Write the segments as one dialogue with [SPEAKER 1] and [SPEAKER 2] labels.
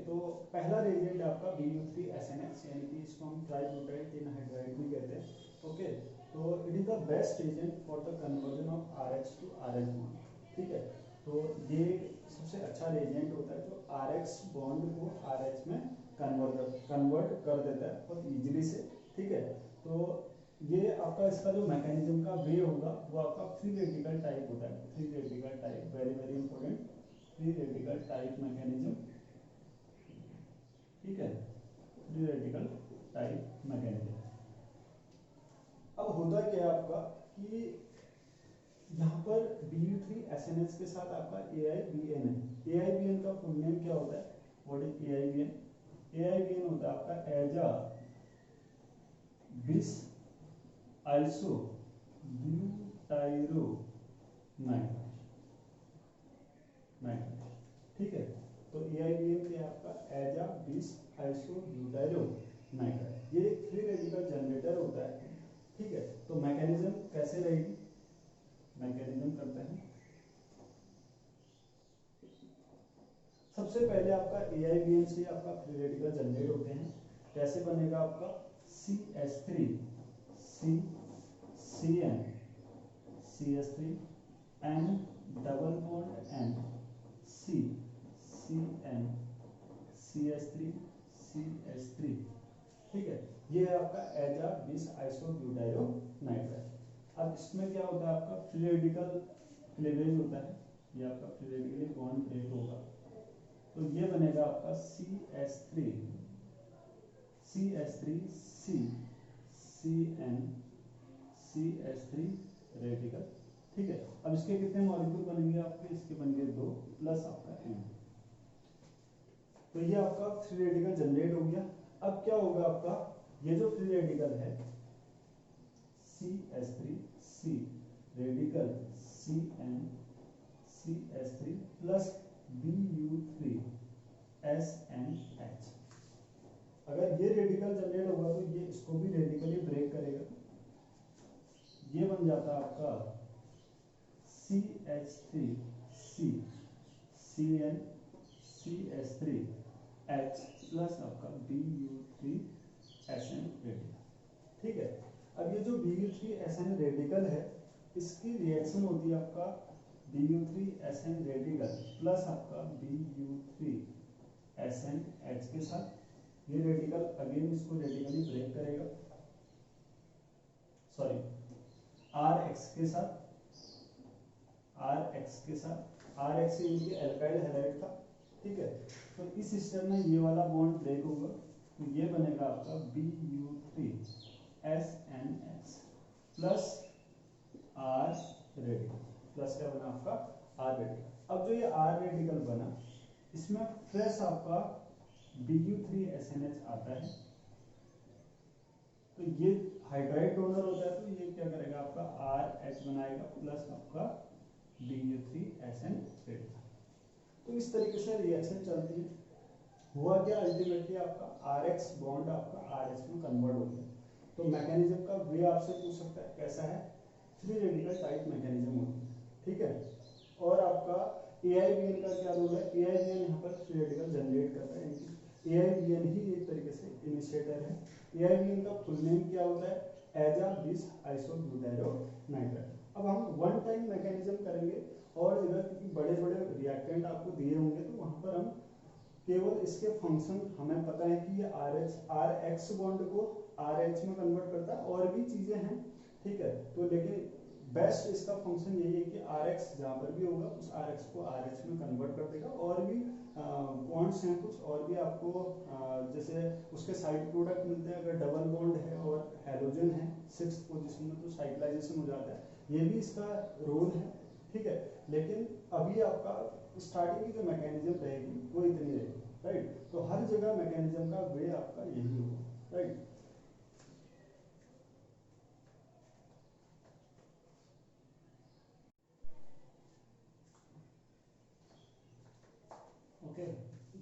[SPEAKER 1] तो पहला रिएजेंट आपका BU3SNX, यानी कि इसको हम ट्राइब्यूटाइल टिन हाइड्राइड भी कहते हैं। ओके, तो it is the best agent for the conversion of RH to RH bond. ठीक है, तो ये सबसे अच्छा रिएजेंट होता है जो RH बॉन्ड को RH में कन्वर्ट कर देता है बहुत इजीली से। ठीक है, तो ये आपका इसका जो मैकेनिज्म का वे होगा वो आपका फ्री रेडिकल टाइप होता है। Free radical type, very very important, free radical type mechanism. ठीक है, फ्री रेडिकल टाइप मैकेनिज्म। अब होता क्या है आपका कि यहाँ पर BU3SNH के साथ आपका AIBN है। AIBN का फुल नेम क्या होता है? What is AIBN? AIBN होता है आपका एज अ बिस आइसो ब्यूटाइरो नाइट्राइड। ठीक है, तो AIBN क्या है आपका एज अ बिस आइसो ब्यूटाइरो नाइट्राइड। ये एक फ्री रेडिकल जनरेटर होता है। ठीक है, तो मैकेनिज्म कैसे रहेगी? मैकेनिज्म करते हैं। सबसे पहले आपका AIBN से आपका फ्री रेडिकल जनरेट होते हैं। कैसे बनेगा आपका CH3 CN CH3 N double bond N CN CH3 CH3। ठीक है, ये है आपका एज अ बिस आइसोब्यूटाइरो नाइट्राइड। अब इसमें क्या होता है आपका फ्री रेडिकल क्लीवेज होता है। ये आपका फ्री रेडिकली बॉन्ड ब्रेक होगा, तो ये बनेगा आपका CH3 C CN CH3 radical. ठीक है, अब इसके कितने मॉलिक्यूल बनेंगे आपके? इसके बनेंगे 2 प्लस आपका N। तो ये आपका फ्री रेडिकल जनरेट हो गया। अब क्या होगा आपका, ये जो फ्री रेडिकल है CH3 C radical CN CH3 plus BU3 SNH। अगर ये रेडिकल जनरेट होगा तो ये इसको भी रेडिकली ब्रेक करेगा। ये बन जाता है आपका CH3 C CN CH3 H plus आपका BU3 SN रेडिकल। ठीक है, अब ये जो BU3 SN रेडिकल है इसकी रिएक्शन होती है आपका BU3 SN रेडिकल प्लस आपका BU3 SNH के साथ। ये रेडिकल अगेन इसको रेडिकली ब्रेक करेगा, सॉरी RX के साथ, RX के साथ, RX इनके एल्काइल हैलाइड था। ठीक है, तो इस सिस्टम में ये वाला बॉन्ड ब्रेक होगा, तो ये बनेगा आपका BU3 SNH plus R radical, plus क्या बना आपका R रेडिकल। अब जो ये R रेडिकल बना इसमें फ्रेश आपका BU3SNH आता है, तो ये हाइड्राइड डोनर होता है, तो ये क्या करेगा आपका RH बनाएगा प्लस आपका BU3SN रेडिकल। तो इस तरीके से रिएक्शन चलती है। हुआ क्या, अल्टीमेटली आपका RX बॉन्ड आपका RH में कन्वर्ट हो गया। तो मैकेनिज्म का वे आपसे पूछ सकता है कैसा है, फ्री रेडिकल टाइप मैकेनिज्म होती है। ठीक है, और आपका AIBN का क्या रोल है? AIBN यहाँ पर फ्री रेडिकल जनरेट करता है, AIBN ही एक तरीके से इनिशिएटर है। AIBN का फुल नेम क्या होता है? एज अ बिस आइसोब्यूटाइरो नाइट्राइड। अब हम वन टाइम मैकेनिज्म करेंगे और जगह क्योंकि बड़े बड़े रिएक्टेंट आपको दिए होंगे तो वहां पर हम केवल इसके फंक्शन हमें पता है कि ये RX बॉन्ड को RH में कन्वर्ट करता है, और भी चीजें हैं। ठीक है, तो लेकिन बेस्ट इसका फंक्शन यही है कि RX जहाँ पर भी होगा उस RX को RH में कन्वर्ट कर देगा। और भी बॉन्ड्स हैं कुछ और भी आपको, जैसे उसके साइड प्रोडक्ट मिलते हैं। अगर डबल बॉन्ड है और हैलोजन है 6th पोजीशन में तो साइक्लाइजेशन हो जाता है, ये भी इसका रोल है। ठीक है, लेकिन अभी आपका स्टार्टिंग की जो मैकेनिज्म रहेगी वो इतनी रहेगी, राइट। तो हर जगह मैकेनिज्म का वे आपका यही होगा, राइट। ओके,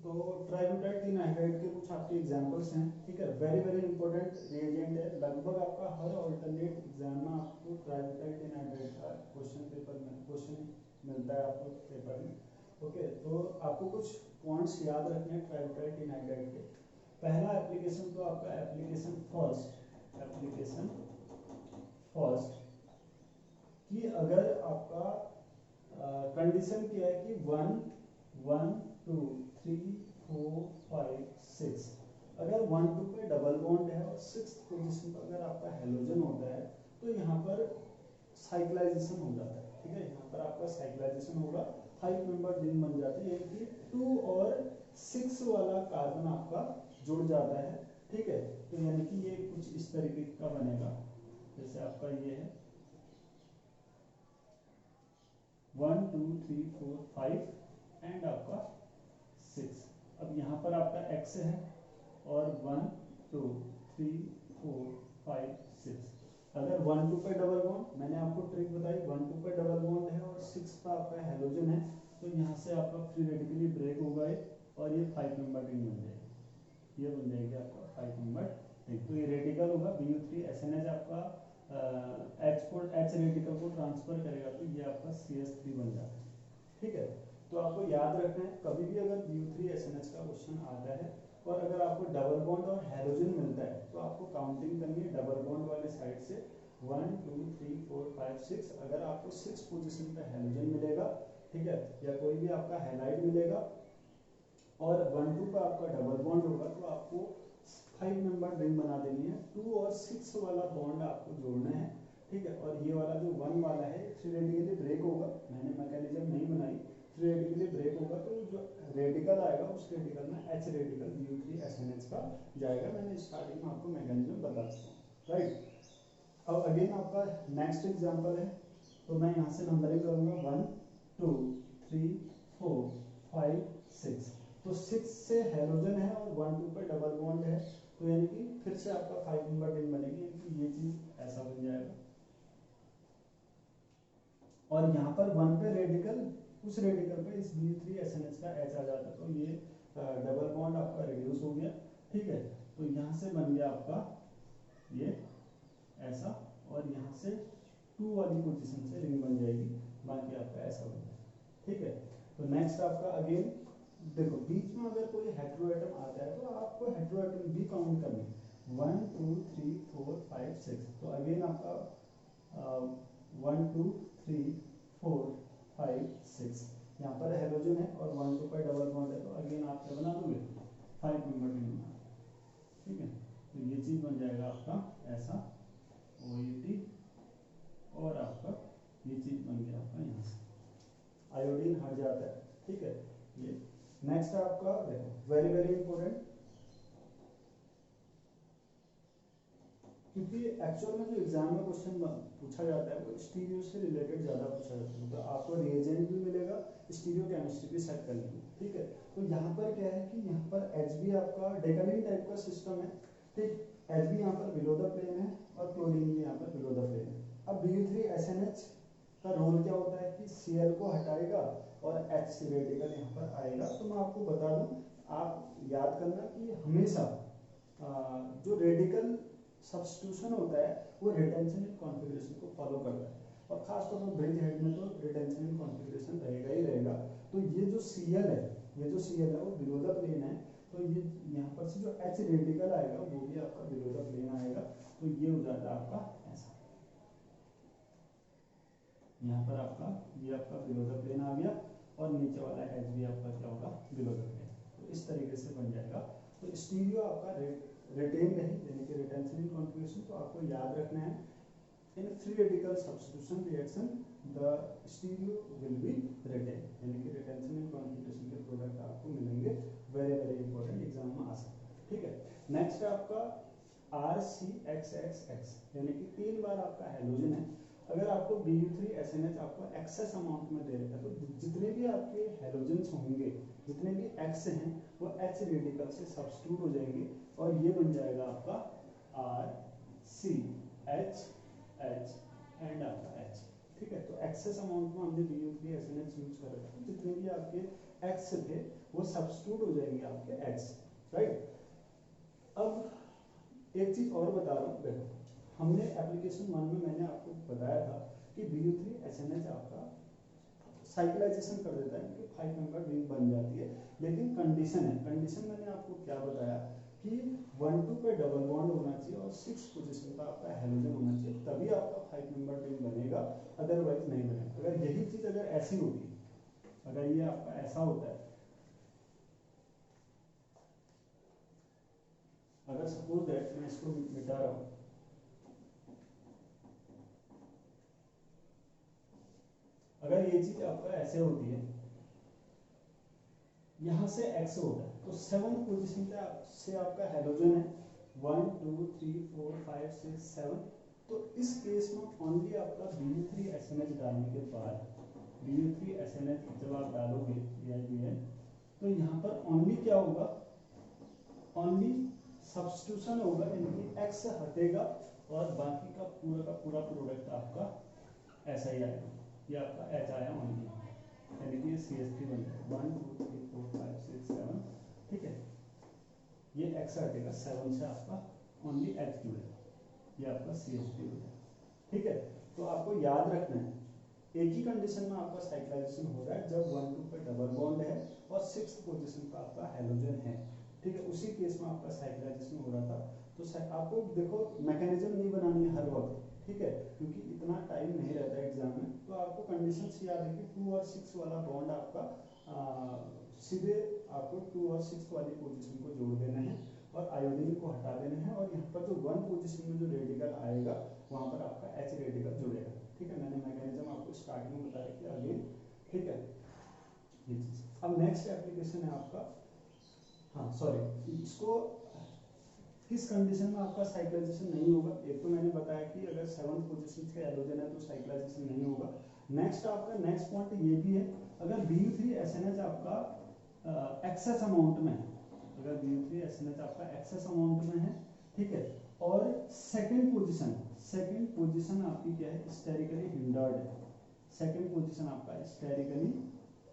[SPEAKER 1] तो ट्राइब्यूटाइल टिन हाइड्राइड के कुछ आपके एग्जांपल्स हैं। ठीक है, वेरी वेरी इंपॉर्टेंट रिएजेंट है। लगभग आपका हर अल्टरनेट एग्जाम में आपको ट्राइब्यूटाइल टिन हाइड्राइड का क्वेश्चन मिलता है आपको पेपर में। ओके, तो आपको कुछ पॉइंट्स याद रखने हैं ट्राइब्यूटाइल टिनाइडाइड के। पहला एप्लीकेशन तो आपका एप्लीकेशन फर्स्ट कि अगर आपका कंडीशन क्या है कि 1 1 2 3 4 5 6, अगर 1 2 पे डबल बॉन्ड है और 6th पोजीशन पर अगर आपका हेलोजन होता है तो यहाँ पर साइक्लाइजेशन हो जाता है। ठीक है, यहाँ पर आपका साइक्लाइजेशन होगा, 5 मेंबर रिंग बन जाती है, यानी कि 2 और 6 वाला कार्बन आपका जुड़ जाता है। ठीक है, तो यानी कि ये कुछ इस तरीके का बनेगा, जैसे आपका ये है 1 2 3 4 5 एंड आपका 6। अब यहाँ पर आपका x है और 1 2 3 4 5 6, अगर 1 2 पे डबल बॉन्ड, मैंने आपको ट्रिक बताई, 1 2 पे डबल बॉन्ड है और 6 पे आपका हेलोजन है, तो यहाँ से आपका फ्री रेडिकली ब्रेक होगा और ये 5 मेंबर रिंग बन जाएगी, ये बन जाएगी आपका 5 मेंबर रिंग। तो ये रेडिकल होगा, BU3SNH आपका H रेडिकल को ट्रांसफर करेगा तो ये आपका CH3 बन जाता है। ठीक है, तो आपको याद रखना है कभी भी अगर BU3SNH का क्वेश्चन आता है और अगर आपको डबल बॉन्ड और हेलोजन मिलता है तो आपको काउंटिंग करनी है डबल बॉन्ड वाले साइड से 1 2 3 4 5 6। अगर आपको 6 पोजीशन पे हेलोजन मिलेगा, ठीक है, या कोई भी आपका हैलाइड मिलेगा और 1 2 पे आपका डबल बॉन्ड होगा तो आपको 5 मेंबर रिंग बना देनी है, 2 और 6 वाला बॉन्ड आपको जोड़ना है। ठीक है, और ये वाला जो 1 वाला है थ्योरेटिकली ब्रेक होगा, मैंने मैकेनिज्म नहीं बनाई, थ्योरेटिकली ब्रेक होगा तो जो रेडिकल आएगा उस रेडिकल में H रेडिकल BU3SNH का जाएगा। मैंने स्टार्टिंग में आपको मैकेनिज्म बता चुका हूं, राइट। अब अगेन आपका नेक्स्ट एग्जांपल है, तो मैं यहाँ से नंबरिंग करूंगा 1 2 3 4 5 6, तो 6 से हेलोजन है और 1 2 पे डबल बॉन्ड है, तो यानी कि फिर से आपका 5 मेंबर रिंग बनेगी, यानी कि ये चीज ऐसा बन जाएगा। और यहाँ पर 1 पे रेडिकल, उस रेडिकल पे इस BU3SNH का H आ जाता है, तो ये डबल बॉन्ड आपका रिड्यूस हो गया। ठीक है, तो यहाँ से बन गया आपका ये ऐसा, और यहाँ से 2 वाली पोजीशन से रिंग बन जाएगी, बाकी आपका ऐसा बन जाएगा। ठीक है, तो नेक्स्ट आपका अगेन देखो बीच में अगर कोई हेटेरोएटम आता है तो आपको हेटेरोएटम भी काउंट करने 1 2 3 4 5 6, तो अगेन आपका 1 2 3 4 5 6, यहाँ पर हेलोजन है और 1 2 पर डबल बॉन्ड है, तो अगेन आप क्या बना दोगे 5 मेंबर रिंग बना। ठीक है, तो ये चीज बन जाएगा आपका ऐसा OET, और आपका ये चीज बन गया आपका यहाँ से आयोडीन हट जाता है। ठीक है, ये नेक्स्ट आपका देखो वेरी वेरी इंपॉर्टेंट, क्योंकि एक्चुअल में जो एग्जाम में क्वेश्चन पूछा जाता है वो स्टीरियो से रिलेटेड ज्यादा पूछा जाता है, तो आपको रिएजेंट भी मिलेगा, स्टीरियो केमिस्ट्री भी सेट करनी है। ठीक है, तो यहाँ पर क्या है कि यहाँ पर Hb आपका डेकालीन टाइप का सिस्टम है। ठीक, Hb यहाँ पर बिलो द प्लेन है और क्लोरीन भी यहाँ पर बिलो द प्लेन है। अब BU3SNH का रोल क्या होता है कि Cl को हटाएगा और H रेडिकल यहाँ पर आएगा। तो मैं आपको बता दूं, आप याद करना कि हमेशा जो रेडिकल सब्स्टिट्यूशन होता है वो रिटेंशन इन कॉन्फ़िगरेशन को फॉलो करता है, और खासतौर पर ब्रिज हेड में तो रिटेंशन इन कॉन्फ़िगरेशन रहेगा ही रहेगा। तो ये जो Cl है, ये जो Cl है वो बिलो द प्लेन है, तो ये यहाँ पर से जो H रेडिकल आएगा वो भी आपका बिलो द प्लेन आएगा, तो ये हो जाता है आपका ऐसा, यहाँ पर आपका ये आपका बिलो द प्लेन आ गया और नीचे वाला H भी आपका क्या होगा बिलो द प्लेन, तो इस तरीके से बन जाएगा। तो स्टीरियो आपका रिटेन नहीं, यानी कि रिटेंशन इन कॉन्फ़िगरेशन, तो आपको याद रखना है in free radical substitution reaction the stereo will be retain, यानी कि रिटेंशन इन कॉन्फ़िगरेशन के प्रोडक्ट आपको मिलेंगे, वेरी वेरी इंपॉर्टेंट एग्जाम में आ सकता है। ठीक है, नेक्स्ट है आपका RCXXX, यानी कि 3 बार आपका हेलोजन है। अगर आपको BU3SNH आपको एक्सेस अमाउंट में दे रखा है तो जितने भी आपके हेलोजेंस होंगे, जितने भी X हैं वो H रेडिकल से सब्स्टिट्यूट हो जाएंगे और ये बन जाएगा आपका RCHH एंड आपका H। ठीक है, तो एक्सेस अमाउंट में हमने BU3SNH यूज कर रखा है, जितने भी आपके X थे वो सब्स्टिट्यूट हो जाएंगे आपके H, राइट। अब एक चीज और बता रहा हूँ, देखो हमने एप्लीकेशन 1 में मैंने आपको बताया था कि BU3SNH आपका साइक्लाइजेशन कर देता है कि 5 मेंबर रिंग बन जाती है। लेकिन कंडीशन है, कंडीशन मैंने आपको क्या बताया कि 1 2 पे डबल बॉन्ड होना चाहिए और 6 पोजीशन पर आपका हेलोजन होना चाहिए, तभी आपका 5 मेंबर रिंग बनेगा, अदरवाइज नहीं बनेगा। अगर यही चीज अगर ऐसी होती, अगर ये आपका ऐसा होता है, अगर सपोज दैट मैं इसको मिटा रहा हूं, अगर ये चीज आपका ऐसे होती है, यहां से एक्स होता है, तो 7 पोजीशन पे से आपका हेलोजन है 1 2 3 4 5 6 7। तो इस केस में ओनली आपका Bu3SNH डालने के बाद, Bu3SNH जब आप डालोगे AIBN, तो यहाँ पर ओनली क्या होगा, ओनली सब्स्टिट्यूशन होगा, यानी एक्स हटेगा और बाकी का पूरा प्रोडक्ट आपका ऐसा ही आएगा, ये आपका एच आया ओनली, यानी कि CH3 बन गया 1 2 3 4 5 6 7, ठीक है। ये एक्स हटेगा, 7 से आपका ओनली एच जुड़ेगा, ये आपका CH3 हो जाएगा, ठीक है। तो आपको याद रखना है एक ही कंडीशन में आपका साइक्लाइजेशन हो रहा है, जब 1 2 पे डबल बॉन्ड है और 6th पोजीशन पे आपका हेलोजन है, ठीक है। उसी केस में आपका साइक्लाइजेशन हो रहा था। तो आपको देखो मैकेनिज्म नहीं बनानी है हर वक्त, ठीक है, क्योंकि इतना टाइम नहीं रहता है एग्जाम में। तो आपको कंडीशंस याद है कि 2 और 6 वाला बॉन्ड आपका सीधे आपको 2 और 6 वाली पोजीशन को जोड़ देना है और आयोडीन को हटा देना है, और यहाँ पर जो 1 पोजीशन में जो रेडिकल आएगा वहाँ पर आपका H रेडिकल जुड़ेगा, ठीक है। मैंने मैकेनिज्म आपको स्टार्टिंग में बताया कि अगेन, ठीक है, ये चीज। अब नेक्स्ट एप्लीकेशन है आपका, हाँ सॉरी, इसको किस कंडीशन में आपका साइक्लाइजेशन नहीं होगा, एक तो मैंने बताया कि अगर 7th पोजीशन से हेलोजन है तो साइक्लाइजेशन नहीं होगा। नेक्स्ट आपका नेक्स्ट पॉइंट ये भी है, अगर Bu3SNH आपका एक्सेस अमाउंट में है, अगर Bu3SNH आपका एक्सेस अमाउंट में है, ठीक है, और सेकंड पोजीशन आपकी क्या है, स्टेरिकली हिंडर्ड है, सेकंड पोजीशन आपका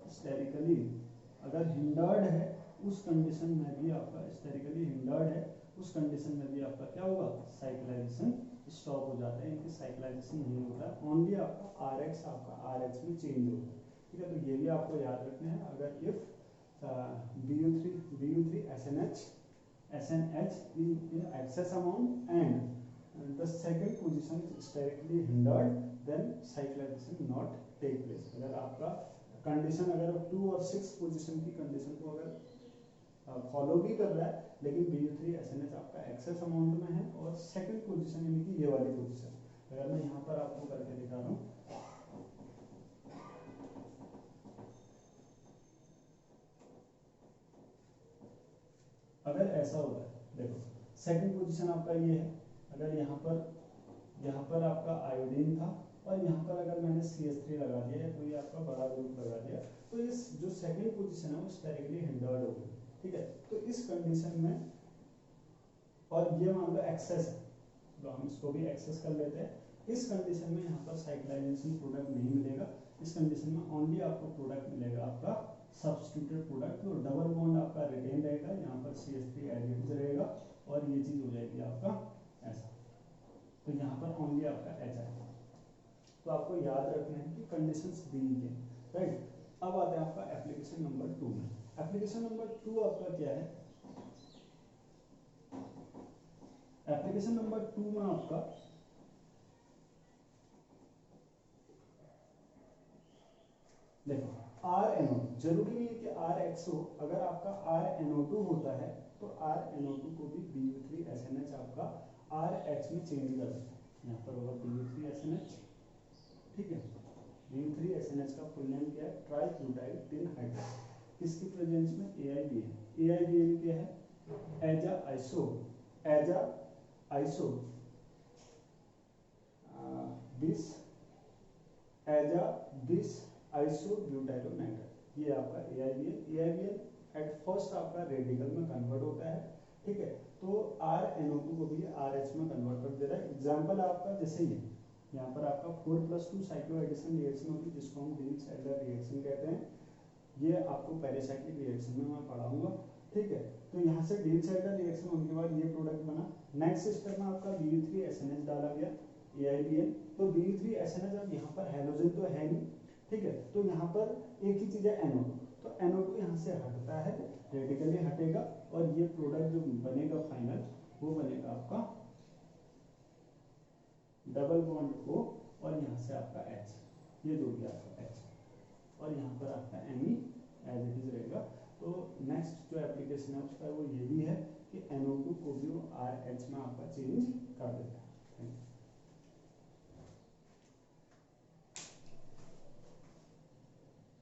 [SPEAKER 1] स्टेरिकली अगर हिंडर्ड है, उस कंडीशन में भी आपका स्टेरिकली हिंडर्ड है, उस कंडीशन में भी आपका क्या होगा, साइक्लाइजेशन स्टॉप हो जाता है, इनकी साइक्लाइजेशन नहीं होता है, ओनली आपका RH आपका RH में चेंज होता है, ठीक है। तो ये भी आपको याद रखना है, अगर if Bu3SNH in excess amount and the second position is sterically hindered, then cyclization not take place। अगर आपका कंडीशन अगर 2 और 6 पोजीशन की कंडीशन को अगर फॉलो भी कर रहा है, लेकिन Bu3SNH आपका एक्सेस अमाउंट में है और सेकंड पोजीशन यानी कि ये वाली पोजीशन, अगर मैं यहाँ पर आपको करके दिखा रहा हूँ, अगर ऐसा होगा, देखो सेकंड पोजीशन आपका ये है, अगर यहाँ पर आपका आयोडीन था और यहाँ पर अगर मैंने CH3 लगा दिया या कोई आपका बड़ा ग्रुप लगा दिया, तो इस जो सेकंड पोजीशन है वो स्टेरिकली हिंडर्ड हो गई, ठीक है। तो इस कंडीशन में, और ये मान लो एक्सेस है, तो हम इसको भी एक्सेस कर लेते हैं, इस कंडीशन में यहाँ पर साइक्लाइजेशन प्रोडक्ट नहीं मिलेगा, इस कंडीशन में ओनली आपको प्रोडक्ट मिलेगा आपका सब्स्टिट्यूटेड प्रोडक्ट, तो डबल बॉन्ड आपका रिटेन रहेगा, यहाँ पर CH3 एडिड रहेगा और ये चीज हो जाएगी आपका ऐसा, तो यहाँ पर ओनली आपका H आएगा। तो आपको याद रखना है कि कंडीशंस दी है, राइट। अब आते हैं आपका एप्लीकेशन नंबर 2 में। एप्लीकेशन नंबर 2 आपका क्या है, एप्लीकेशन नंबर 2 में आपका देखो RNO, जरूरी नहीं है कि RH हो, अगर आपका RNO2 होता है तो RNO2 को भी Bu3SNH आपका RH में चेंज कर देता है, यहाँ पर होगा Bu3SNH, ठीक है। Bu3SNH का फुल नेम क्या है, ट्राइब्यूटाइल टिन हाइड्राइड, किसकी प्रेजेंस में, AIBN। AIBN क्या है, एजा आइसो बिस आइसोब्यूटाइलोनाइट्राइल, ये आपका AIBN एट फर्स्ट आपका रेडिकल में कन्वर्ट होता है, ठीक है। तो RNO2 को भी RH में कन्वर्ट कर दे रहा है। एग्जांपल आपका जैसे ये यहाँ पर आपका 4+2 साइक्लोएडिशन रिएक्शन होगी, जिसको हम डीन-सैडलर रिएक्शन कहते हैं, ये आपको पेरिसाइक्लिक रिएक्शन में मैं पढ़ाऊंगा, ठीक है। तो यहाँ से डीन-सैडलर रिएक्शन होने के बाद ये प्रोडक्ट बना, नेक्स्ट स्टेप में आपका Bu3SNH डाला गया AIBN, तो Bu3SNH अब यहाँ पर हेलोजन तो है नहीं, ठीक है। तो यहाँ पर एक ही चीज़ है NO2, तो NO2 यहाँ से हटता है, रेडिकली हटेगा, और ये प्रोडक्ट जो बनेगा फाइनल वो बनेगा आपका डबल बॉन्ड O, और यहाँ से आपका H, ये जो भी आपका H, और यहाँ पर आपका Me एज इट इज रहेगा। तो नेक्स्ट जो एप्लीकेशन है उसका वो ये भी है कि NO2 को भी वो RH में आपका चेंज कर देता है।